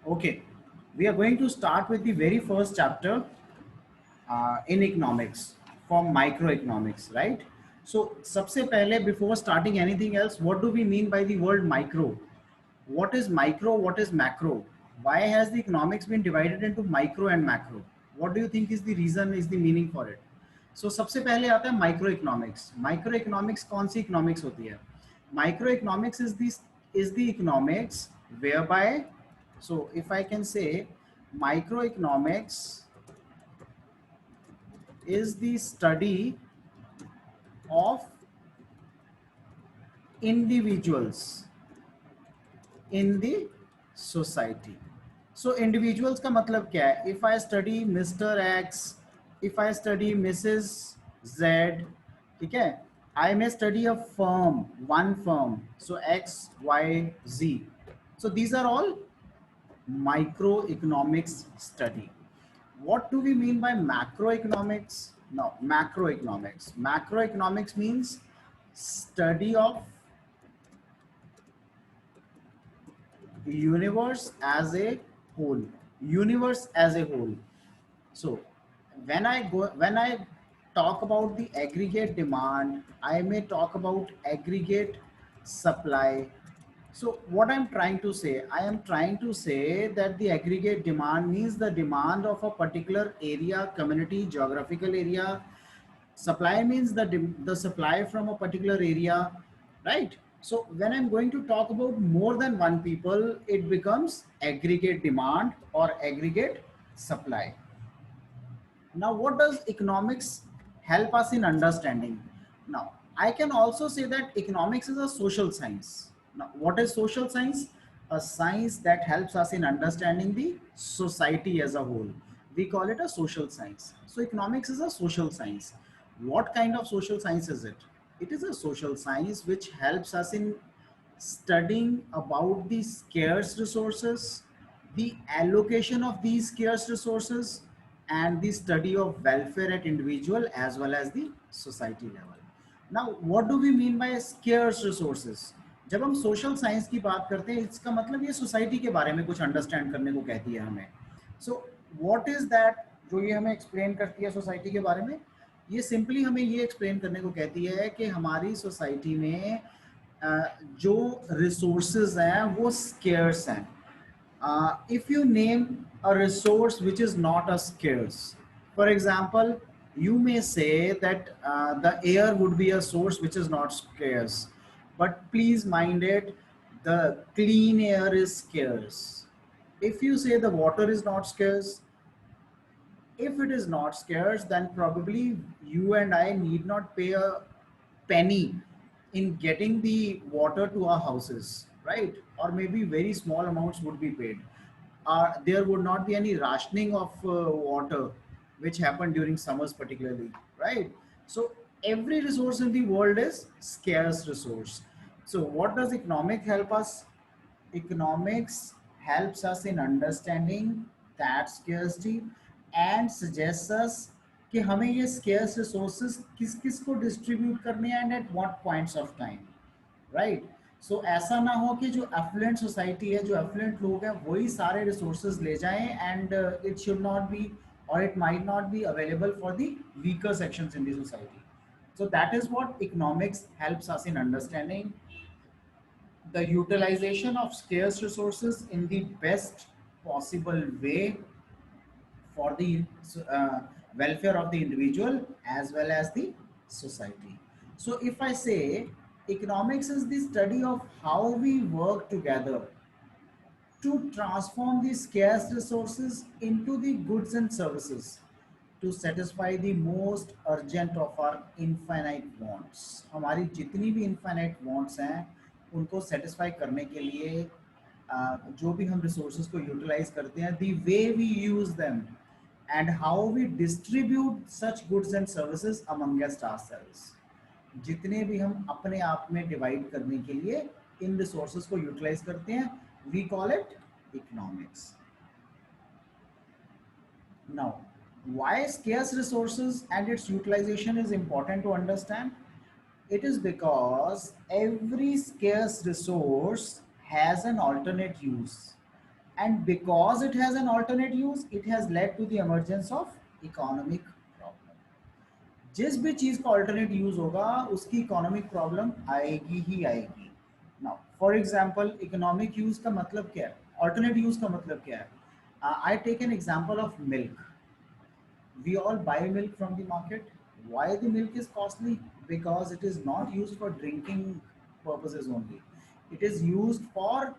Okay, we are going to start with the very first chapter in economics from microeconomics, right? So, सबसे पहले before starting anything else, what do we mean by the word micro? What is micro? What is macro? Why has the economics been divided into micro and macro? What do you think is the reason, is the meaning for it? So सबसे पहले आता है micro economics. Micro economics कौन सी economics होती है? Micro economics is the economics whereby, so if I can say, microeconomics is the study of individuals in the society. So individuals का मतलब क्या है? If I study Mr. X, if I study Mrs. Z, ठीक है, I may study a firm, one firm, so X, Y, Z. So these are all microeconomics study. What do we mean by macroeconomics? No, macroeconomics. Macroeconomics means study of universe as a whole. Universe as a whole. So when I talk about the aggregate demand, I may talk about aggregate supply. So what I'm trying to say, I am trying to say that the aggregate demand means the demand of a particular area, community, geographical area. Supply means the supply from a particular area, right? So when I'm going to talk about more than one people, it becomes aggregate demand or aggregate supply. Now, what does economics help us in understanding? Now, I can also say that economics is a social science. Now, what is social science? A science that helps us in understanding the society as a whole. We call it a social science. So, economics is a social science. What kind of social science is it? It is a social science which helps us in studying about the scarce resources, the allocation of these scarce resources, and the study of welfare at individual as well as the society level. Now, what do we mean by scarce resources? जब हम social science की बात करते हैं, इसका मतलब ये society के बारे में कुछ अंडरस्टैंड करने को कहती है हमें. सो व्हाट इज दैट जो ये हमें एक्सप्लेन करती है सोसाइटी के बारे में? ये सिंपली हमें ये एक्सप्लेन करने को कहती है कि हमारी सोसाइटी में जो रिसोर्सेज हैं वो स्केर्स हैं. If you name a resource which is not a scarce, for example, you may say that the air would be a source which is not scarce, but please mind it, the clean air is scarce. If you say the water is not scarce, if it is not scarce, then probably you and I need not pay a penny in getting the water to our houses, right? Or maybe very small amounts would be paid. There would not be any rationing of water, which happened during summers particularly, right? So every resource in the world is scarce resource. So what does economic help us? Economics helps us in understanding that scarcity and suggests us कि हमें ये scarce resources किस किस को distribute करने हैं and at what points of time, right? So ऐसा ना हो कि जो affluent society है, जो affluent लोग हैं, वही सारे resources ले जाएं and it should not be, or it might not be available for the weaker sections in the society. So that is what economics helps us in understanding the utilization of scarce resources in the best possible way for the uh, welfare of the individual as well as the society. So if I say economics is the study of how we work together to transform the scarce resources into the goods and services to satisfy the most urgent of our infinite wants. हमारी जितनी भी infinite wants हैं उनको satisfy करने के लिए जो भी हम resources को utilize करते हैं, the way we use them and how we distribute such goods and services amongst ourselves. जितने भी हम अपने आप में डिवाइड करने के लिए इन रिसोर्सेज को यूटिलाइज करते हैं, we call it economics. Now why scarce resources and its utilization is important to understand? It is because every scarce resource has an alternate use. and because it has an alternate use, it has led to the emergence of economic problem. जिस भी चीज का alternate use होगा उसकी economic problem आएगी ही आएगी. Now for example, economic use का मतलब क्या है, alternate use का मतलब क्या है? I take an example of milk. We all buy milk from the market. Why the milk is costly? Because it is not used for drinking purposes only. It is used for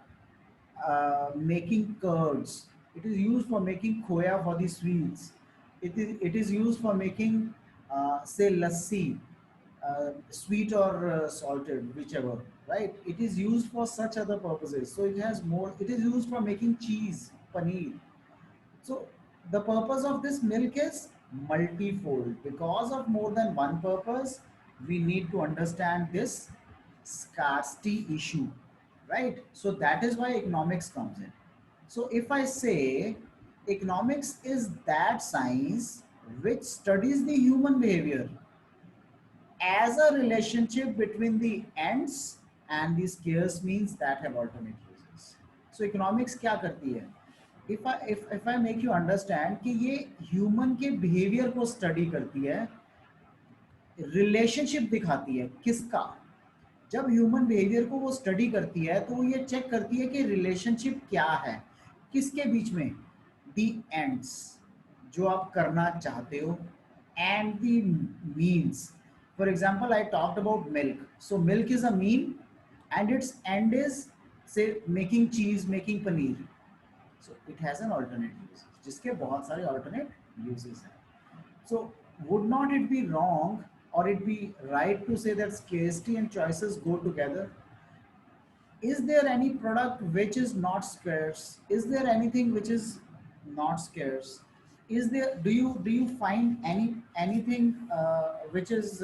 making curds. It is used for making khoya for the sweets. It is used for making say lassi, sweet or salted, whichever. Right? It is used for such other purposes. So it has more. It is used for making cheese, paneer. So the purpose of this milk is multifold. Because of more than one purpose, we need to understand this scarcity issue, right? So that is why economics comes in. So if I say economics is that science which studies the human behavior as a relationship between the ends and the scarce means that have alternate uses. So economics क्या करती है? If I make you understand कि ये human के behavior को study करती है, relationship दिखाती है किसका? जब ह्यूमन बिहेवियर को वो स्टडी करती है तो वो ये चेक करती है कि रिलेशनशिप क्या है किसके बीच में, दी एंड्स जो आप करना चाहते हो and the means. For example I talked about milk. So milk is a mean and it's and is से मेकिंग चीज, making paneer. So it has an alternate use, जिसके बहुत सारे ऑल्टरनेट यूजेस हैं. So would not it be wrong or it be right to say that scarcity and choices go together? Is there any product which is not scarce? Is there anything which is not scarce? Is there, do you find anything which is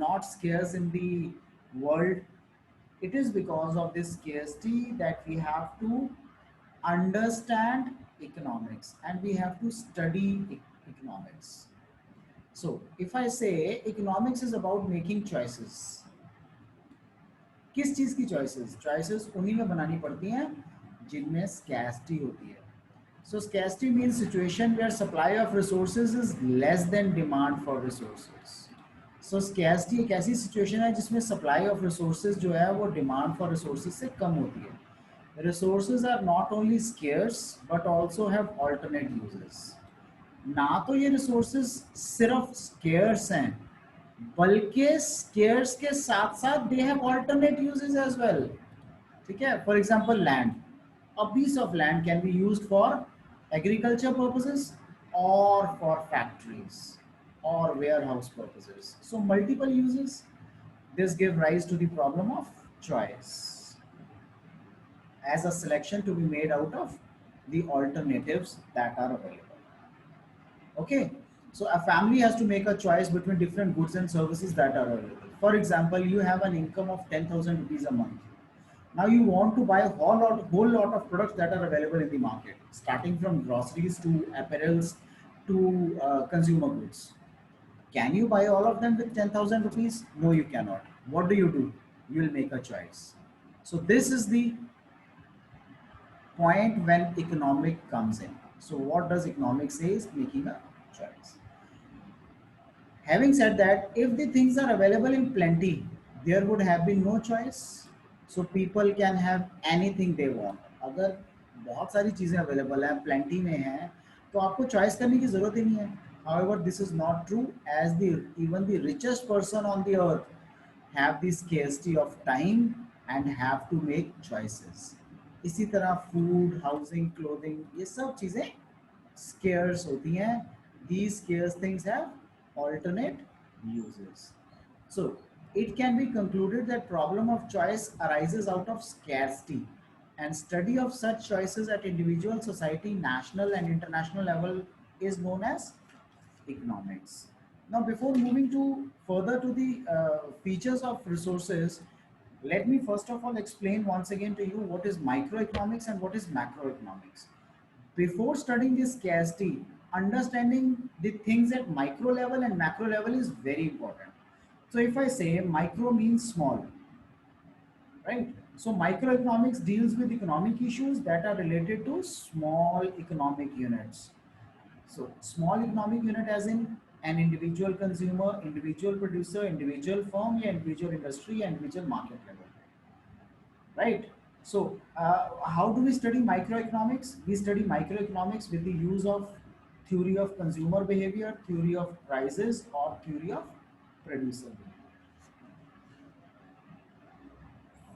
not scarce in the world? It is because of this scarcity that we have to understand economics and we have to study economics. So if I say economics is about making choices, किस चीज की choices? Choices उन्हीं में बनानी पड़ती हैं जिनमें scarcity होती है. So scarcity means situation where supply of resources is less than demand for resources. So scarcity एक ऐसी situation है जिसमें supply of resources जो है वो demand for resources से कम होती है. Resources are not only scarce but also have alternate uses. ना तो ये रिसोर्सेज सिर्फ स्केयर्स हैं बल्कि स्केयर्स के साथ साथ they have alternate uses as well. ठीक है, for example land. A piece of land can be used for agriculture purposes और फॉर फैक्ट्रीज और warehouse purposes. So multiple uses. This give rise to the problem of choice as a selection to be made out of the alternatives that are available. Okay, so a family has to make a choice between different goods and services that are available. For example, you have an income of 10,000 rupees a month. Now you want to buy a whole lot of products that are available in the market, starting from groceries to apparels to consumer goods. Can you buy all of them with 10,000 rupees? No, you cannot. What do? You will make a choice. So this is the point when economic comes in. So what does economics say is making a choice. Having said that, if the things are available in plenty, there would have been no choice. So people can have anything they want. अगर बहुत सारी चीजें available हैं, plenty में हैं, तो आपको choice करने की जरूरत ही नहीं है. However, this is not true, as the even the richest person on the earth have the scarcity of time and have to make choices. इसी तरह food, housing, clothing, ये सब चीजें scarce होती हैं. These scarce things have alternate uses. So it can be concluded that problem of choice arises out of scarcity, and study of such choices at individual, society, national and international level is known as economics. Now, before moving to further to the features of resources, let me first of all explain once again to you what is microeconomics and what is macroeconomics. Before studying this scarcity, understanding the things at micro level and macro level is very important. So if I say micro means small, right? So microeconomics deals with economic issues that are related to small economic units. So small economic unit as in an individual consumer, individual producer, individual firm, या individual industry, या individual market level, right? So how do we study microeconomics? We study microeconomics with the use of theory of consumer behavior, theory of prices, or theory of producer behavior.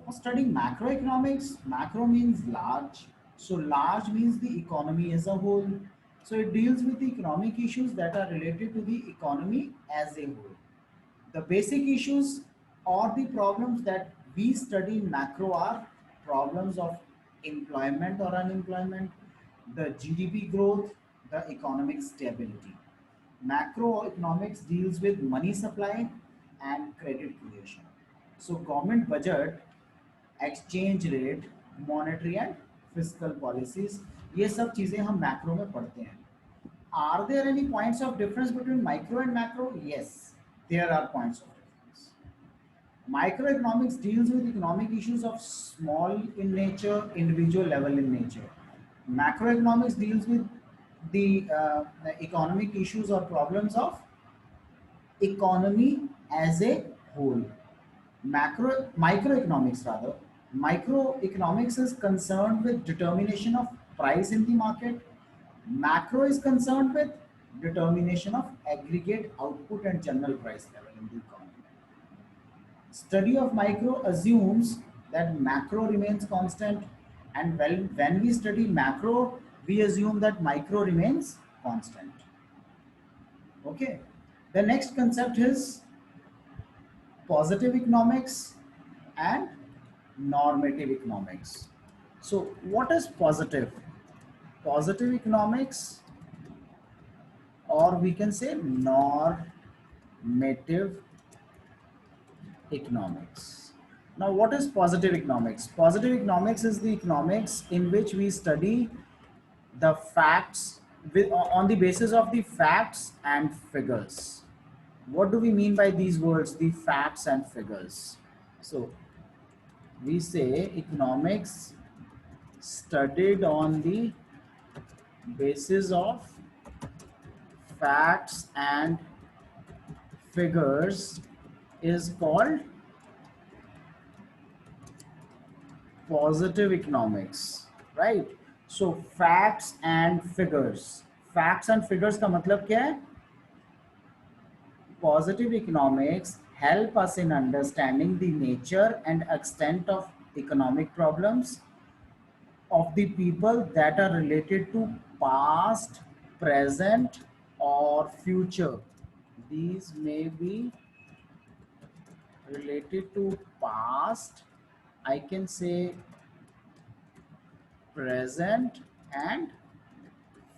For studying macroeconomics, macro means large. So large means the economy as a whole. So it deals with the economic issues that are related to the economy as a whole. The basic issues or the problems that we study in macro are problems of employment or unemployment, the GDP growth, the economic stability. Macroeconomics deals with money supply and credit creation. So government budget, exchange rate, monetary and fiscal policies, ये सब चीजें हम macro में पढ़ते हैं. Are there any points of difference between micro and macro? Yes, there are points of difference. Microeconomics deals with economic issues of small in nature, individual level in nature. Macroeconomics deals with the economic issues or problems of economy as a whole. Microeconomics rather, microeconomics is concerned with determination of price in the market. Macro is concerned with determination of aggregate output and general price level in the economy. Study of micro assumes that macro remains constant, and when we study macro, we assume that micro remains constant. Okay. The next concept is positive economics and normative economics. So, what is positive? Positive economics, or we can say normative economics. Now, what is positive economics? Positive economics is the economics in which we study the facts on the basis of the facts and figures. What do we mean by these words, the facts and figures? So, we say economics studied on the basis of facts and figures is called positive economics, right? So facts and figures, facts and figures का मतलब क्या है? Positive economics help us in understanding the nature and extent of economic problems of the people that are related to past, present, or future. These may be related to past, I can say present and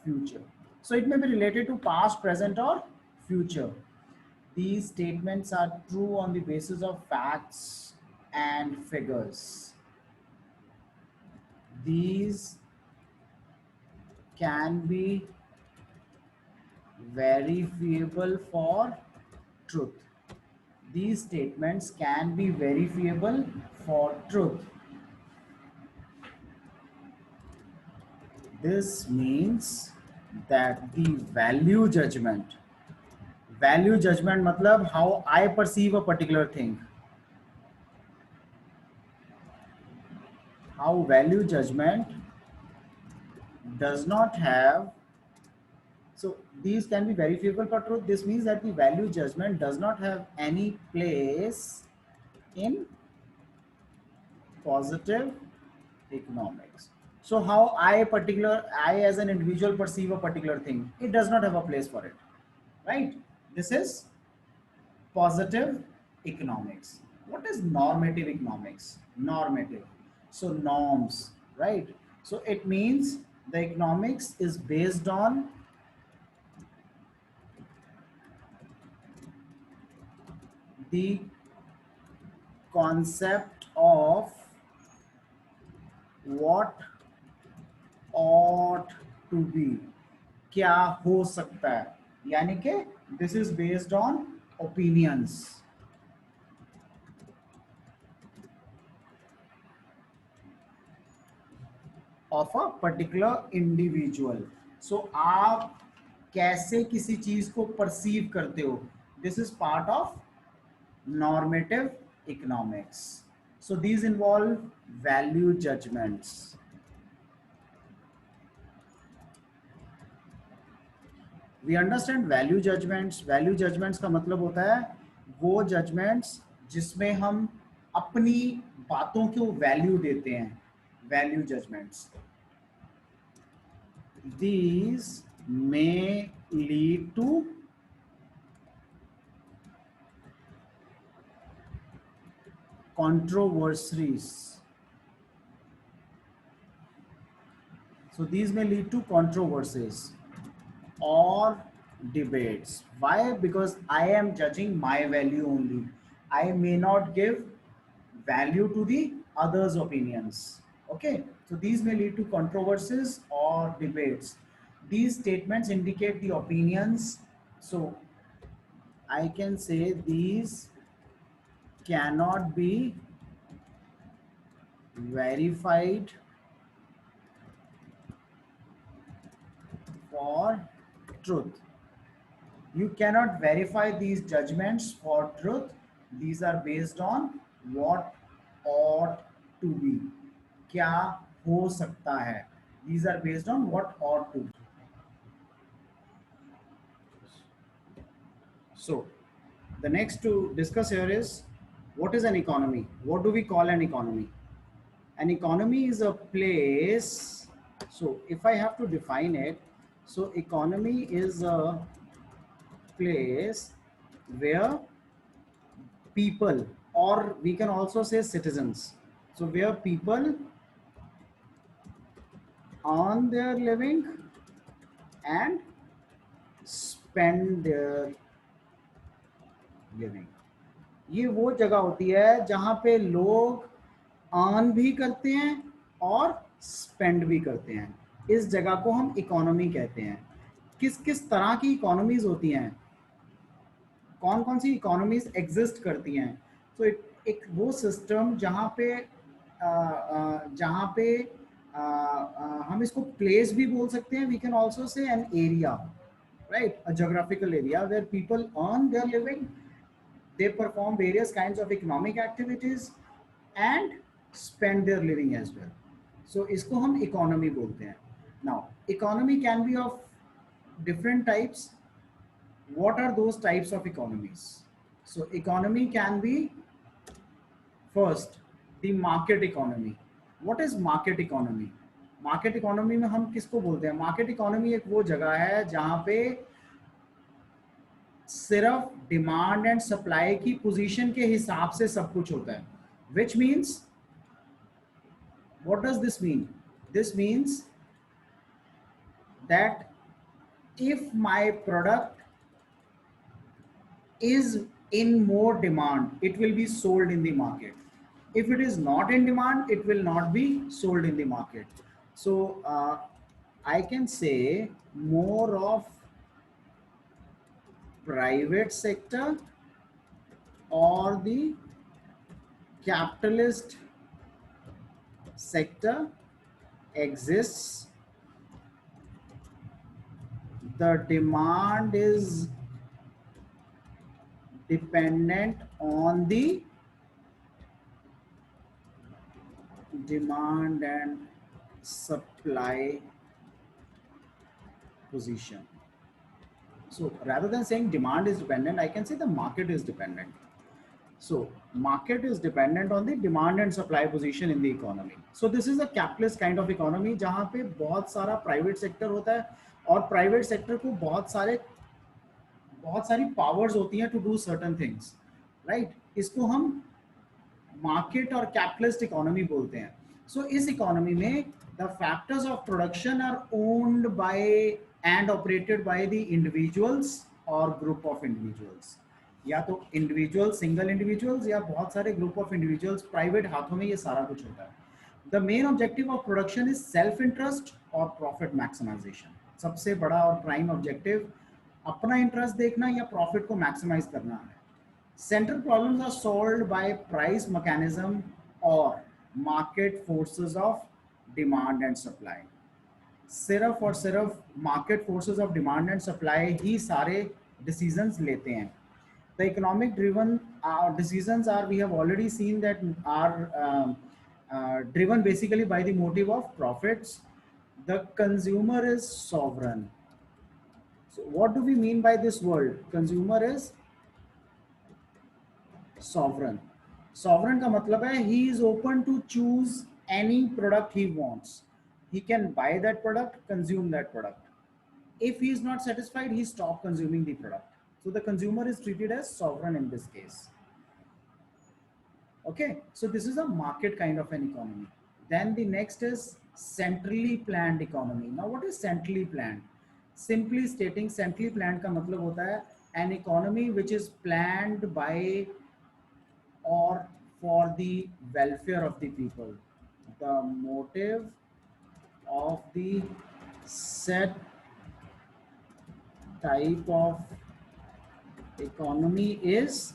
future. So it may be related to past, present, or future. These statements are true on the basis of facts and figures. These can be verifiable for truth. These statements can be verifiable for truth. This means that the value judgment मतलब how I perceive a particular thing. How value judgment does not have, so these can be verifiable for truth. This means that the value judgment does not have any place in positive economics. So how I as an individual perceive a particular thing, it does not have a place for it, right? This is positive economics. What is normative economics? Normative, so norms, right? So it means the economics is based on the concept of what ought to be, क्या हो सकता है, यानी कि this is based on opinions. Of a particular individual. So आप कैसे किसी चीज को परसीव करते हो, this is part of normative economics. So these involve value judgments. We understand value judgments. Value judgments का मतलब होता है वो judgments जिसमें हम अपनी बातों को वैल्यू देते हैं. Value judgments. These may lead to controversies. So these may lead to controversies or debates. Why? Because I am judging my value only. I may not give value to the others' opinions. Okay, so these may lead to controversies or debates. These statements indicate the opinions. So I can say these cannot be verified for truth. You cannot verify these judgments for truth. These are based on what ought to be. क्या हो सकता है. These are based on what ought to be. So, the next to discuss here is what is an economy? What do we call an economy? An economy is a place. So, if I have to define it, so economy is a place where people, or we can also say citizens, so where people earn their living and spend their living. ये वो जगह होती है जहाँ पे लोग earn भी करते हैं और स्पेंड भी करते हैं. इस जगह को हम इकोनॉमी कहते हैं. किस किस तरह की इकोनॉमीज होती हैं, कौन कौन सी इकोनॉमीज एग्जिस्ट करती हैं. तो एक वो सिस्टम जहाँ पे हम इसको प्लेस भी बोल सकते हैं. We can also say an area, right, a geographical area where people earn their living, they perform various kinds of economic activities and spend their living as well. So इसको हम economy बोलते हैं. Now economy can be of different types. What are those types of economies? So economy can be, first, the market economy. What is market economy? Market economy में हम किसको बोलते हैं? Market economy एक वो जगह है जहाँ पे सिर्फ डिमांड एंड सप्लाई की पोजीशन के हिसाब से सब कुछ होता है. Which means, what does this mean? This means that if my product is in more demand, it will be sold in the market. If it is not in demand, it will not be sold in the market. So I can say more of private sector or the capitalist sector exists. The demand is dependent on the demand and supply position. So rather than saying demand is dependent, I can say the market is dependent. So market is dependent on the demand and supply position in the economy. So this is a capitalist kind of economy जहाँ पे बहुत सारा private sector होता है और private sector को बहुत सारी powers होती हैं to do certain things, right? इसको हम market और capitalist economy बोलते हैं. So इस economy में the factors of production are owned by and operated by the individuals or group of individuals. या तो इंडिविजुअल, सिंगल इंडिविजुअल्स, या बहुत सारे ग्रुप ऑफ इंडिविजुअल्स, प्राइवेट हाथों में ये सारा कुछ होता है. The main objective of production is self interest और प्रॉफिट मैक्सिमाइजेशन. सबसे बड़ा और प्राइम ऑब्जेक्टिव अपना इंटरेस्ट देखना या प्रॉफिट को मैक्सिमाइज करना है. Central problems are solved by price mechanism और market forces of demand and supply, सिर्फ और सिर्फ market forces of demand and supply ही सारे डिसीजंस लेते हैं. The economic driven decisions are, we have already seen that, are driven basically by the motive of profits. The consumer is sovereign. So what do we mean by this word? Consumer is sovereign. Sovereign का मतलब है he is open to choose any product he wants. He can buy that product, consume that product. If he is not satisfied, he stop consuming the product. So the consumer is treated as sovereign in this case. Okay, so this is a market kind of an economy. Then the next is centrally planned economy. Now what is centrally planned? Simply stating, centrally planned का मतलब होता है an economy which is planned by or for the welfare of the people. The motive of the set type of economy is,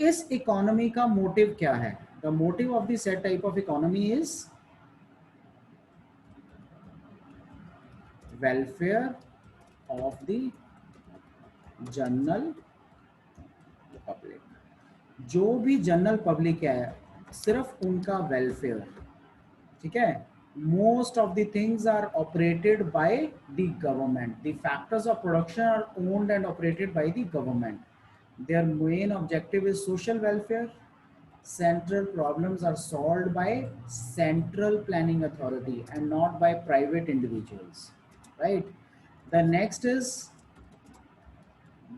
इस economy का motive क्या है? The motive of the set type of economy is welfare of the general public. जो भी general public है, सिर्फ उनका welfare. ठीक है. Most of the things are operated by the government. The factors of production are owned and operated by the government. Their main objective is social welfare. Central problems are solved by central planning authority and not by private individuals, right? The next is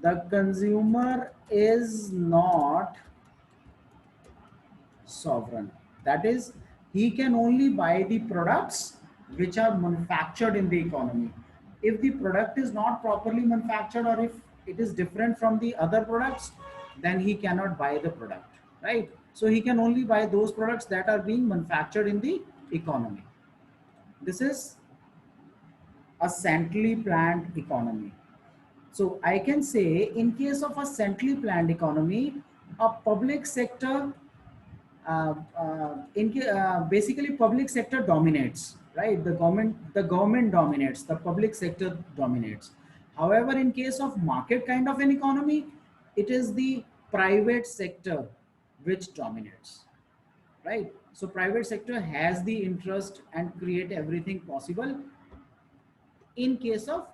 the consumer is not sovereign. That is, he can only buy the products which are manufactured in the economy. If the product is not properly manufactured, or if it is different from the other products, then he cannot buy the product, right? So he can only buy those products that are being manufactured in the economy. This is a centrally planned economy. So I can say, in case of a centrally planned economy, a public sector, basically public sector dominates, right? The government dominates, the public sector dominates. However, in case of market kind of an economy, it is the private sector which dominates, right? So private sector has the interest and create everything possible. In case of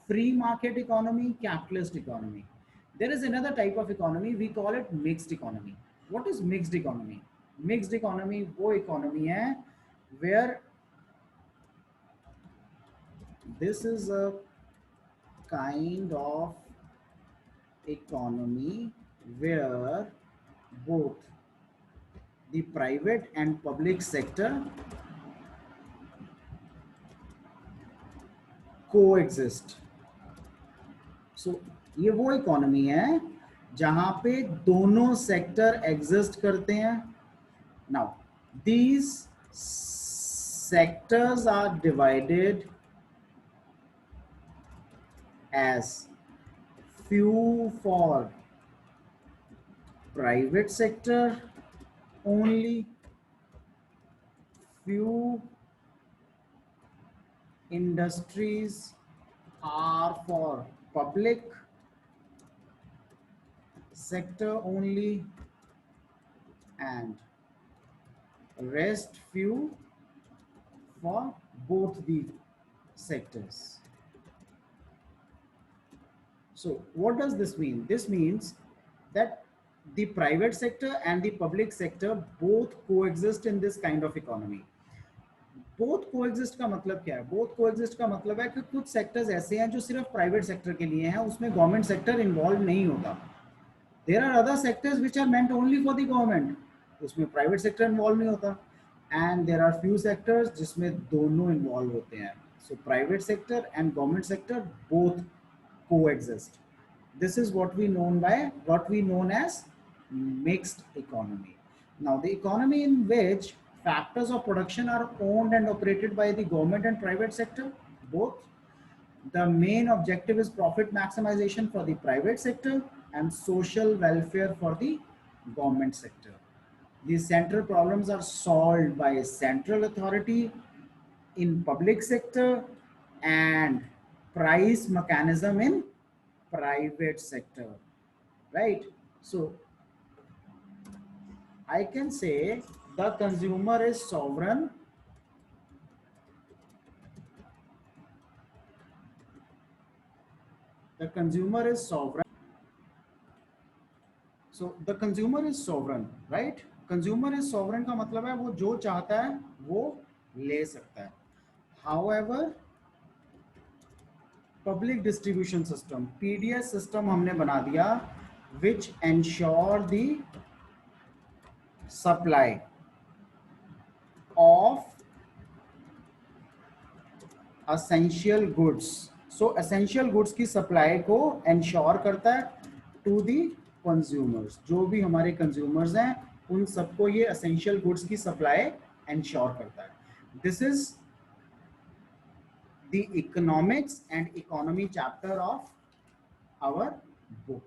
free market economy, capitalist economy, there is another type of economy, we call it mixed economy. What is mixed economy? Mixed economy वो economy है where this is a kind of economy where both the private and public sector coexist. So ये वो economy है जहां पे दोनों sector exist करते हैं. Now these sectors are divided as few for private sector only, few industries are for public sector only, and rest few for both the sectors. So what does this mean? This means that the private sector and the public sector both coexist in this kind of economy. Both coexist का मतलब क्या है? Both coexist का मतलब है कि कुछ sectors ऐसे हैं जो सिर्फ प्राइवेट सेक्टर के लिए हैं, उसमें गवर्नमेंट सेक्टर इन्वॉल्व नहीं होता. There are other sectors which are meant only for the government, उसमें प्राइवेट सेक्टर इन्वॉल्व नहीं होता. And there are few sectors जिसमें दोनों इन्वॉल्व होते हैं. So private sector and government sector both coexist. This is what we known as mixed economy. Now the economy in which factors of production are owned and operated by the government and private sector both. The main objective is profit maximization for the private sector and social welfare for the government sector. These central problems are solved by central authority in public sector and price mechanism in private sector, right? So I can say the consumer is sovereign. The consumer is sovereign. So the consumer is sovereign, right? Consumer is sovereign का मतलब है वो जो चाहता है वो ले सकता है. However, public distribution system PDS system हमने बना दिया which ensure the supply of essential goods. So essential goods की सप्लाई को ensure करता है to the consumers. जो भी हमारे consumers हैं उन सबको ये essential goods की supply ensure करता है. This is the economics and economy chapter of our book.